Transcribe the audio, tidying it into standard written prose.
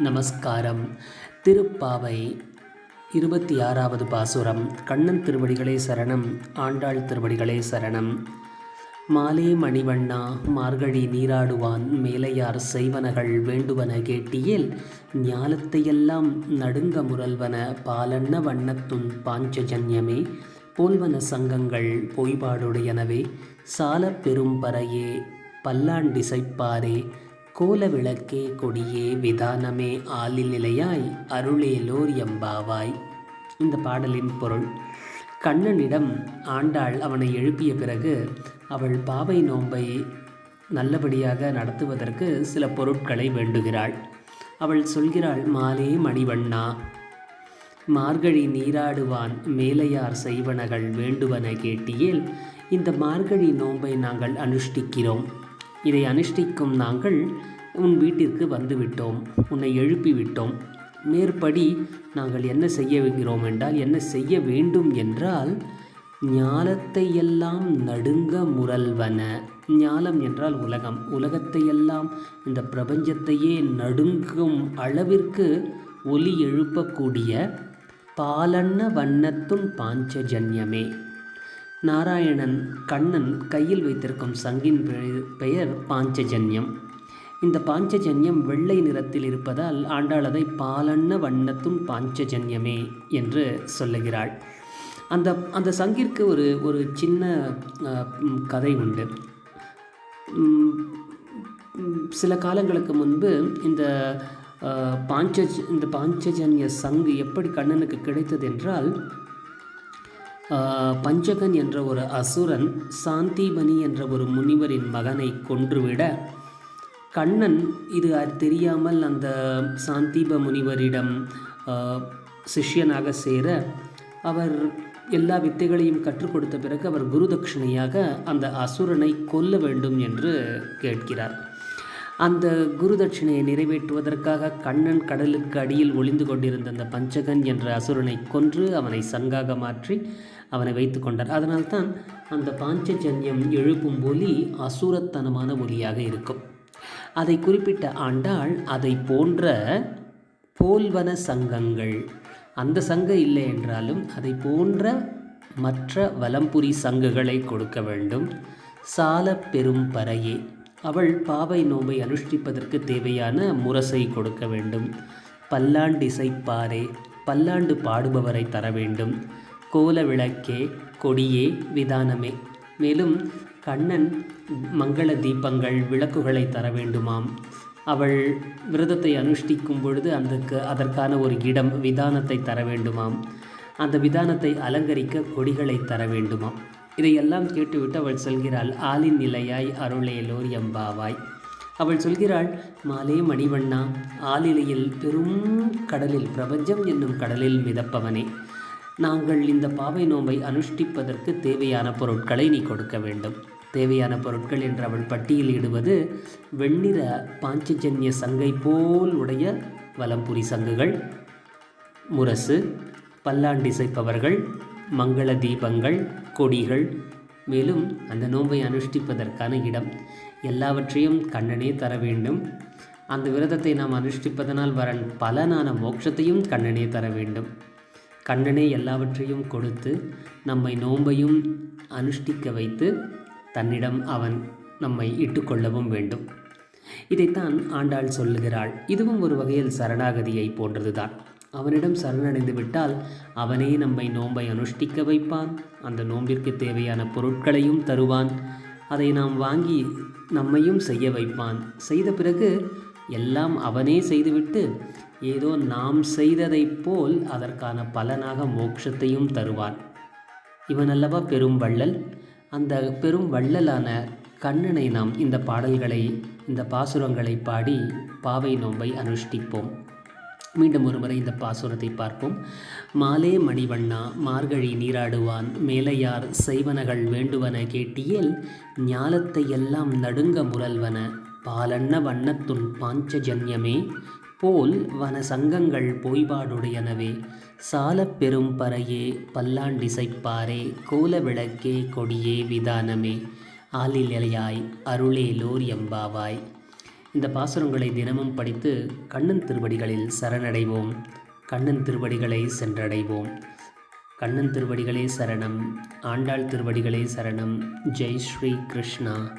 நமஸ்காரம். திருப்பாவை 26வது பாசுரம். கண்ணன் திருவடிகளே சரணம். ஆண்டாள் திருவடிகளே சரணம். மாலே மணிவண்ணா மார்கழி நீராடுவான் மேலையார் செய்வனகள் வேண்டுவன கேட்டியேல் ஞாலத்தையெல்லாம் நடுங்க முரல்வன பாலன்ன வண்ணத்துன் பாஞ்சஜன்யமே போல்வன சங்கங்கள் பொய்பாடுடையனவே சாலப் பெரும் பறையே பல்லாண்டிசைப்பாரே கோல விளக்கே கொடியே விதானமே ஆலில் நிலையாய் அருளேலோர் எம்பாவாய். இந்த பாடலின் பொருள்: கண்ணனிடம் ஆண்டாள் அவனை எழுப்பிய பிறகு அவள் பாவை நோன்பை நல்லபடியாக நடத்துவதற்கு சில பொருட்களை வேண்டுகிறாள். அவள் சொல்கிறாள், மாலே மணிவண்ணா மார்கழி நீராடுவான் மேலையார் செய்வனகள் வேண்டுவன கேட்டியேல். இந்த மார்கழி நோன்பை நாங்கள் அனுஷ்டிக்கிறோம். இதை அனுஷ்டிக்கும் நாங்கள் உன் வீட்டிற்கு வந்துவிட்டோம், உன்னை எழுப்பிவிட்டோம். மேற்படி நாங்கள் என்ன செய்கிறோம் என்றால், என்ன செய்ய வேண்டும் என்றால், ஞாலத்தையெல்லாம் நடுங்க முரல்வன. ஞாலம் என்றால் உலகம். உலகத்தையெல்லாம், இந்த பிரபஞ்சத்தையே நடுங்கும் அளவிற்கு ஒலி எழுப்பக்கூடிய பாலன்ன வண்ணத்துன் பாஞ்சஜன்யமே. நாராயணன் கண்ணன் கையில் வைத்திருக்கும் சங்கின் பெயர் பாஞ்சஜன்யம். இந்த பாஞ்சஜன்யம் வெள்ளை நிறத்தில் இருப்பதால் ஆண்டாள் அதை பாலன்ன வண்ணத்துன் பாஞ்சஜன்யமே என்று சொல்லுகிறாள். அந்த சங்கிற்கு ஒரு சின்ன கதை உண்டு. சில காலங்களுக்கு முன்பு இந்த பாஞ்சஜன்ய சங்கு எப்படி கண்ணனுக்கு கிடைத்தது என்றால், பஞ்சகன் என்ற ஒரு அசுரன் சாந்திபனி என்ற ஒரு முனிவரின் மகனை கொன்றுவிட, கண்ணன் இது தெரியாமல் அந்த சாந்திப முனிவரிடம் சிஷ்யனாக சேர, அவர் எல்லா வித்தைகளையும் கற்றுக் கொடுத்த பிறகு அவர் குரு தட்சிணையாக அந்த அசுரனை கொல்ல வேண்டும் என்று கேட்கிறார். அந்த குரு தட்சிணையை நிறைவேற்றுவதற்காக கண்ணன் கடலுக்கு அடியில் ஒளிந்து கொண்டிருந்த அந்த பஞ்சகன் என்ற அசுரனை கொன்று அவனை சங்காக மாற்றி அவனை வைத்து கொண்டார். அதனால்தான் அந்த பாஞ்சஜன்யம் எழுப்பும் ஒலி அசுரத்தனமான ஒலியாக இருக்கும். அதை குறிப்பிட்ட ஆண்டாள், அதை போன்ற போல்வன சங்கங்கள், அந்த சங்க இல்லை என்றாலும் அதை போன்ற மற்ற வலம்புரி சங்குகளை கொடுக்க வேண்டும். சால பெரும் பறையே, அவள் பாவை நோன்பை அனுஷ்டிப்பதற்கு தேவையான முரசை கொடுக்க வேண்டும். பல்லாண்டிசைப்பாரே, பல்லாண்டு பாடுபவரை தர வேண்டும். கோல விளக்கே கொடியே விதானமே, மேலும் கண்ணன் மங்கள தீபங்கள் விளக்குகளை தர வேண்டுமாம். அவள் விரதத்தை அனுஷ்டிக்கும் பொழுது அதற்கான ஒரு இடம் விதானத்தை தர வேண்டுமாம். அந்த விதானத்தை அலங்கரிக்க கொடிகளை தர வேண்டுமாம். இதையெல்லாம் கேட்டுவிட்டு அவள் சொல்கிறாள், ஆலின் நிலையாய் அருளேலோர் எம்பாவாய். அவள் சொல்கிறாள், மாலே மணிவண்ணா, ஆலிலையில் பெரும் கடலில், பிரபஞ்சம் என்னும் கடலில் மிதப்பவனே, நாங்கள் இந்த பாவை நோன்பை அனுஷ்டிப்பதற்கு தேவையான பொருட்களை நீ கொடுக்க வேண்டும். தேவையான பொருட்கள் என்று அவள் பட்டியலிடுவது வெண்ணிற பாஞ்சஜன்ய சங்கை போல் உடைய வலம்புரி சங்குகள், முரசு, பல்லாண்டிசைப்பவர்கள், மங்கள தீபங்கள், கொடிகள், மேலும் அந்த நோன்பை அனுஷ்டிப்பதற்கான இடம், எல்லாவற்றையும் கண்ணனே தர வேண்டும். அந்த விரதத்தை நாம் அனுஷ்டிப்பதனால் வர பலனான மோட்சத்தையும் கண்ணனே தர வேண்டும். கண்ணனே எல்லாவற்றையும் கொடுத்து நம்மை நோன்பையும் அனுஷ்டிக்க வைத்து தன்னிடம் அவன் நம்மை இட்டுக்கொள்ளவும் வேண்டும். இதைத்தான் ஆண்டாள் சொல்லுகிறாள். இதுவும் ஒரு வகையில் சரணாகதியை போன்றதுதான். அவனிடம் சரணடைந்து விட்டால் அவனே நம்மை நோன்பை அனுஷ்டிக்க வைப்பான். அந்த நோன்பிற்கு தேவையான பொருட்களையும் தருவான். அதை நாம் வாங்கி நம்மையும் செய்ய வைப்பான். செய்த பிறகு எல்லாம் அவனே செய்துவிட்டு ஏதோ நாம் செய்ததைப் போல் அதற்கான பலனாக மோட்சத்தையும் தருவான். இவன் அல்லவா பெரும் வள்ளல். அந்த பெரும் வள்ளலான கண்ணனை நாம் இந்த பாடல்களை, இந்த பாசுரங்களை பாடி பாவை நோன்பை அனுஷ்டிப்போம். மீண்டும் ஒருமுறை இந்த பாசுரத்தை பார்ப்போம். மாலே மணிவண்ணா மார்கழி நீராடுவான் மேலையார் செய்வனகள் வேண்டுவன கேட்டியேல் ஞாலத்தையெல்லாம் நடுங்க முரல்வன பாலன்ன வண்ணத்துன் பாஞ்சஜன்யமே போல் வன சங்கங்கள் பொய்பாடுடையனவே சாலப் பெரும் பறையே பல்லாண்டிசைப்பாரே கோல விளக்கே கொடியே விதானமே ஆலில் இலையாய் அருளேலோர் எம்பாவாய். இந்த பாசுரங்களை தினமும் படித்து கண்ணன் திருவடிகளில் சரணடைவோம். கண்ணன் திருவடிகளை சென்றடைவோம். கண்ணன் திருவடிகளே சரணம். ஆண்டாள் திருவடிகளே சரணம். ஜெய் ஸ்ரீ கிருஷ்ணா.